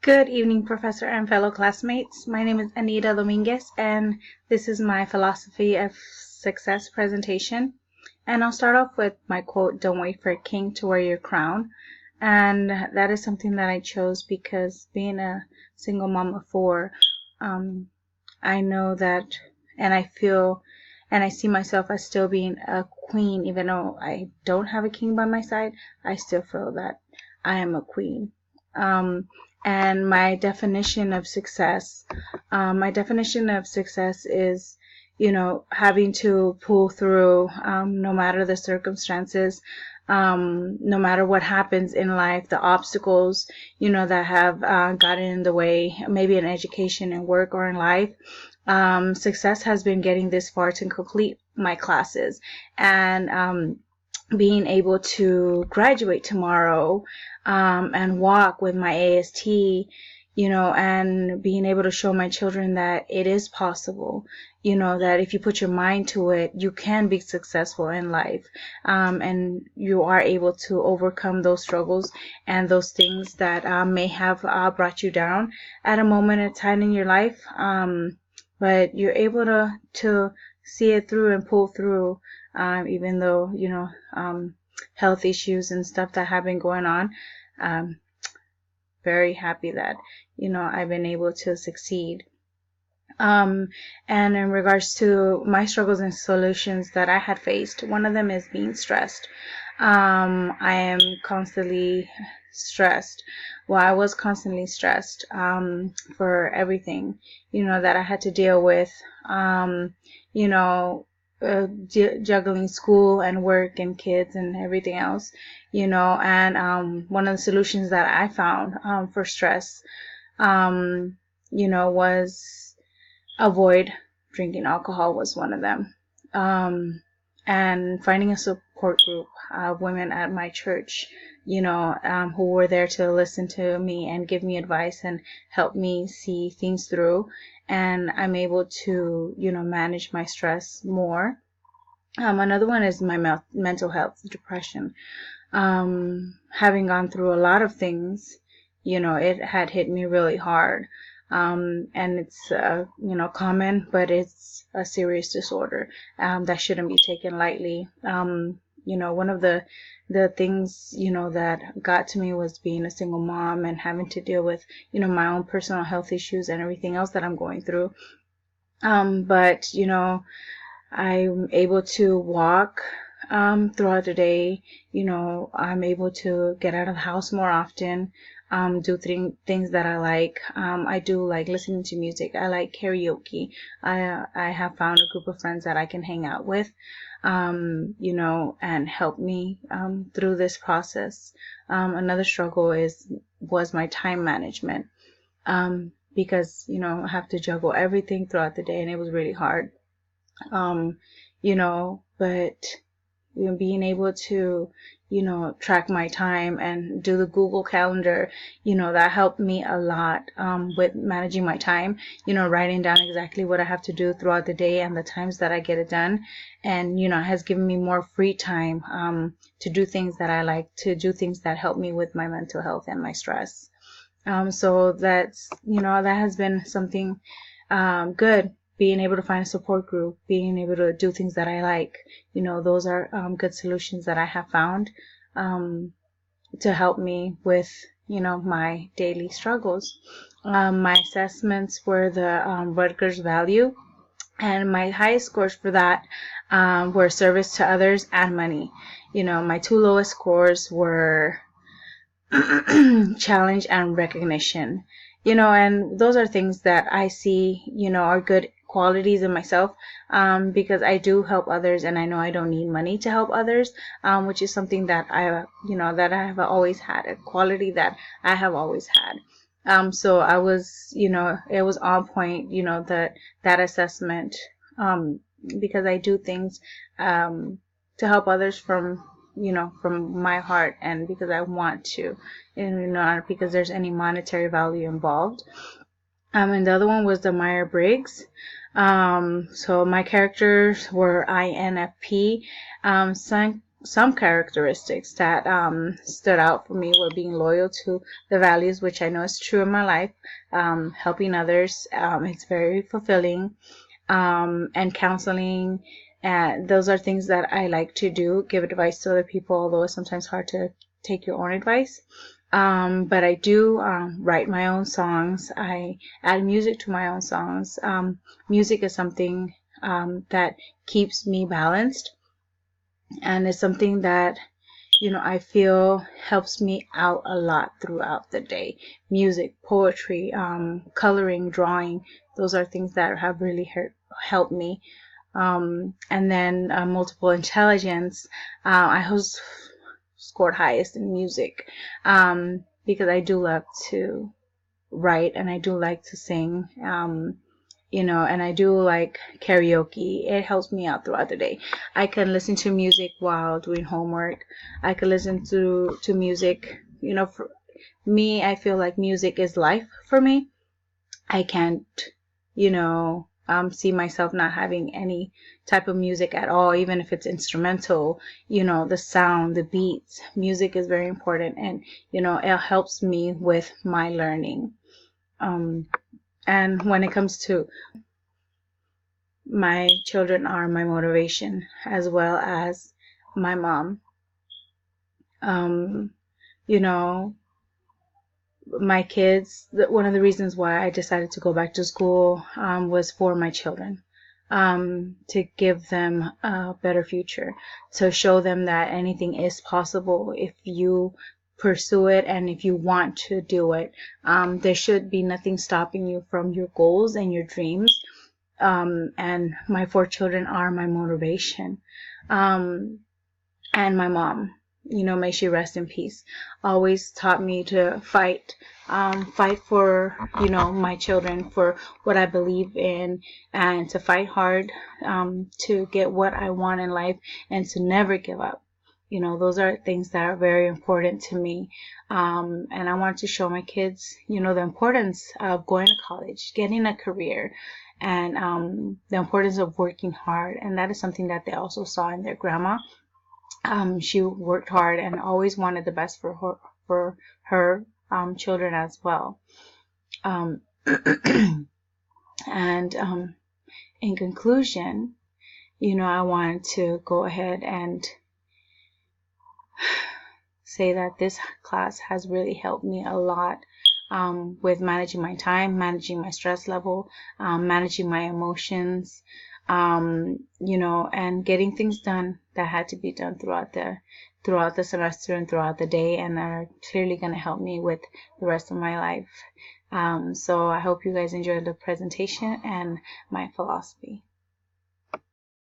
Good evening, Professor and fellow classmates. My name is Anita Dominguez, and this is my Philosophy of Success presentation. And I'll start off with my quote, "Don't wait for a king to wear your crown." And that is something that I chose because being a single mom of four, I know that, and I feel, and I see myself as still being a queen, even though I don't have a king by my side. I still feel that I am a queen. And my definition of success is, having to pull through, no matter the circumstances, no matter what happens in life, the obstacles, that have gotten in the way, maybe in education and work or in life. Success has been getting this far to complete my classes and being able to graduate tomorrow and walk with my AST, and being able to show my children that it is possible, that if you put your mind to it, you can be successful in life, and you are able to overcome those struggles and those things that may have brought you down at a moment in time in your life, but you're able to see it through and pull through, even though, health issues and stuff that have been going on. Very happy that, I've been able to succeed. And in regards to my struggles and solutions that I had faced, one of them is being stressed. I am constantly stressed. Well, I was constantly stressed for everything, that I had to deal with, juggling school and work and kids and everything else, and one of the solutions that I found for stress, was avoid drinking alcohol was one of them, and finding a support group of women at my church, who were there to listen to me and give me advice and help me see things through. And I'm able to, manage my stress more. Another one is my mental health, depression. Having gone through a lot of things, it had hit me really hard. And it's, common, but it's a serious disorder, that shouldn't be taken lightly. One of the things, that got to me was being a single mom and having to deal with, my own personal health issues and everything else that I'm going through. But, I'm able to walk, throughout the day. I'm able to get out of the house more often, do things that I like. I do like listening to music. I like karaoke. I have found a group of friends that I can hang out with, and help me through this process. Another struggle was my time management, because I have to juggle everything throughout the day, and it was really hard. But being able to, track my time and do the Google Calendar, that helped me a lot with managing my time, writing down exactly what I have to do throughout the day and the times that I get it done. And, has given me more free time to do things that I like, to do things that help me with my mental health and my stress. So that's, that has been something good. Being able to find a support group, being able to do things that I like, those are good solutions that I have found to help me with, my daily struggles. My assessments were the Rutgers Value, and my highest scores for that were service to others and money. My two lowest scores were challenge and recognition. And those are things that I see, are good qualities in myself, because I do help others, and I know I don't need money to help others, which is something that that I have always had, a quality that I have always had. So I was, it was on point, that assessment, because I do things to help others from my heart, and because I want to, and not because there's any monetary value involved. And the other one was the Myers-Briggs. So my characters were INFP, some characteristics that stood out for me were being loyal to the values, which I know is true in my life, helping others. It's very fulfilling, and counseling. Those are things that I like to do, give advice to other people, although it's sometimes hard to take your own advice. But I do write my own songs. I add music to my own songs. Music is something that keeps me balanced, and it's something that I feel helps me out a lot throughout the day. Music, poetry, coloring, drawing, those are things that have really helped me. And then multiple intelligence. I was scored highest in music, because I do love to write and I do like to sing. And I do like karaoke. It helps me out throughout the day. I can listen to music while doing homework. I can listen to music. For me, I feel like music is life for me. I can't, see myself not having any type of music at all, even if it's instrumental. The sound, the beats. Music is very important, and it helps me with my learning. And when it comes to my children are my motivation, as well as my mom. Um, you know, my kids, one of the reasons why I decided to go back to school was for my children, to give them a better future, to show them that anything is possible if you pursue it and if you want to do it. There should be nothing stopping you from your goals and your dreams. And my 4 children are my motivation. And my mom, may she rest in peace, always taught me to fight for, my children, for what I believe in, and to fight hard, to get what I want in life, and to never give up. Those are things that are very important to me. And I want to show my kids, the importance of going to college, getting a career, and the importance of working hard. And that is something that they also saw in their grandma. She worked hard and always wanted the best for her children as well. And in conclusion, I wanted to go ahead and say that this class has really helped me a lot, with managing my time, managing my stress level, managing my emotions, and getting things done that had to be done throughout the semester and throughout the day, and are clearly going to help me with the rest of my life. So I hope you guys enjoyed the presentation and my philosophy.